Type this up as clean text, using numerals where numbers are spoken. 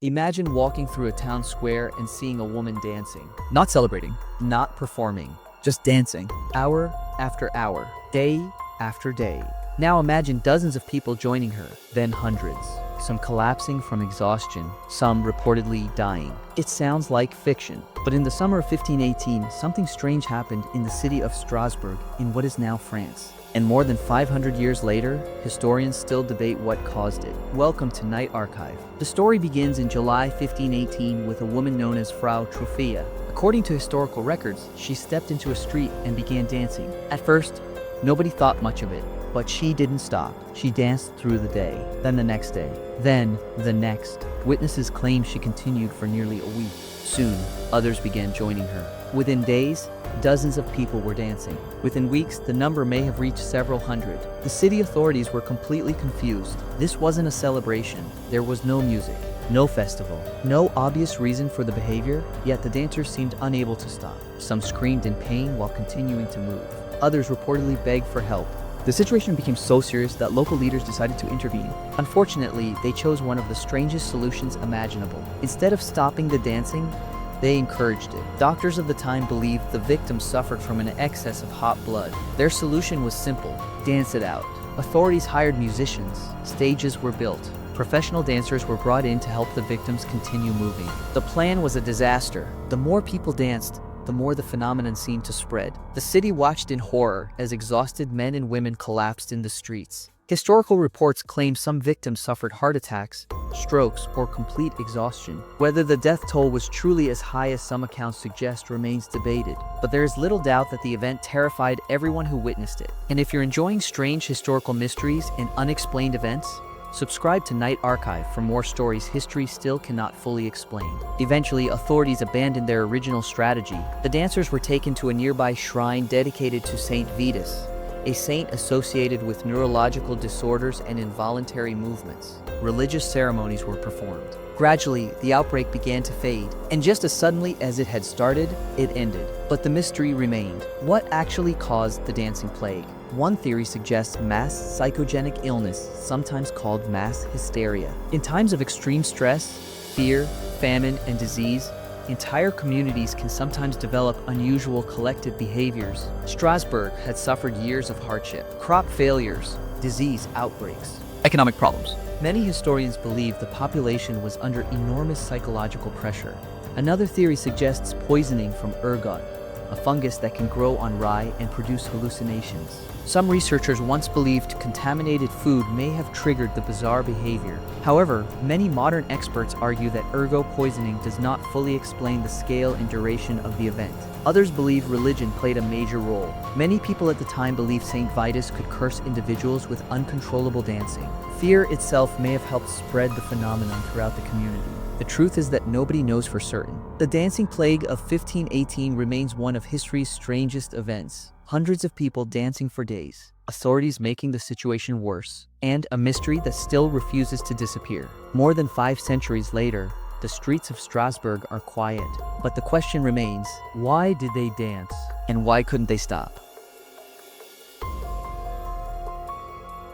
Imagine walking through a town square and seeing a woman dancing. Not celebrating, not performing, just dancing. Hour after hour, day after day. Now imagine dozens of people joining her, then hundreds. Some collapsing from exhaustion, some reportedly dying. It sounds like fiction, but in the summer of 1518, something strange happened in the city of Strasbourg in what is now France. And more than 500 years later, historians still debate what caused it. Welcome to Night Archive. The story begins in July 1518 with a woman known as Frau Trophea. According to historical records, she stepped into a street and began dancing. At first, nobody thought much of it, but she didn't stop. She danced through the day, then the next day, then the next. Witnesses claim she continued for nearly a week. Soon, others began joining her. Within days, dozens of people were dancing. Within weeks, the number may have reached several hundred. The city authorities were completely confused. This wasn't a celebration. There was no music, no festival, no obvious reason for the behavior, yet the dancers seemed unable to stop. Some screamed in pain while continuing to move. Others reportedly begged for help. The situation became so serious that local leaders decided to intervene. Unfortunately, they chose one of the strangest solutions imaginable. Instead of stopping the dancing, they encouraged it. Doctors of the time believed the victims suffered from an excess of hot blood. Their solution was simple: dance it out. Authorities hired musicians. Stages were built. Professional dancers were brought in to help the victims continue moving. The plan was a disaster. The more people danced, the more the phenomenon seemed to spread. The city watched in horror as exhausted men and women collapsed in the streets. Historical reports claim some victims suffered heart attacks, strokes, or complete exhaustion. Whether the death toll was truly as high as some accounts suggest remains debated, but there is little doubt that the event terrified everyone who witnessed it. And if you're enjoying strange historical mysteries and unexplained events, subscribe to Night Archive for more stories history still cannot fully explain. Eventually, authorities abandoned their original strategy. The dancers were taken to a nearby shrine dedicated to Saint Vitus, a saint associated with neurological disorders and involuntary movements. Religious ceremonies were performed. Gradually, the outbreak began to fade, and just as suddenly as it had started, it ended. But the mystery remained. What actually caused the dancing plague? One theory suggests mass psychogenic illness, sometimes called mass hysteria. In times of extreme stress, fear, famine, and disease, entire communities can sometimes develop unusual collective behaviors. Strasbourg had suffered years of hardship, crop failures, disease outbreaks, economic problems. Many historians believe the population was under enormous psychological pressure. Another theory suggests poisoning from ergot, a fungus that can grow on rye and produce hallucinations. Some researchers once believed contaminated food may have triggered the bizarre behavior. However, many modern experts argue that ergot poisoning does not fully explain the scale and duration of the event. Others believe religion played a major role. Many people at the time believed Saint Vitus could curse individuals with uncontrollable dancing. Fear itself may have helped spread the phenomenon throughout the community. The truth is that nobody knows for certain. The dancing plague of 1518 remains one of history's strangest events. Hundreds of people dancing for days, authorities making the situation worse, and a mystery that still refuses to disappear. More than 5 centuries later, the streets of Strasbourg are quiet, but the question remains: why did they dance? And why couldn't they stop?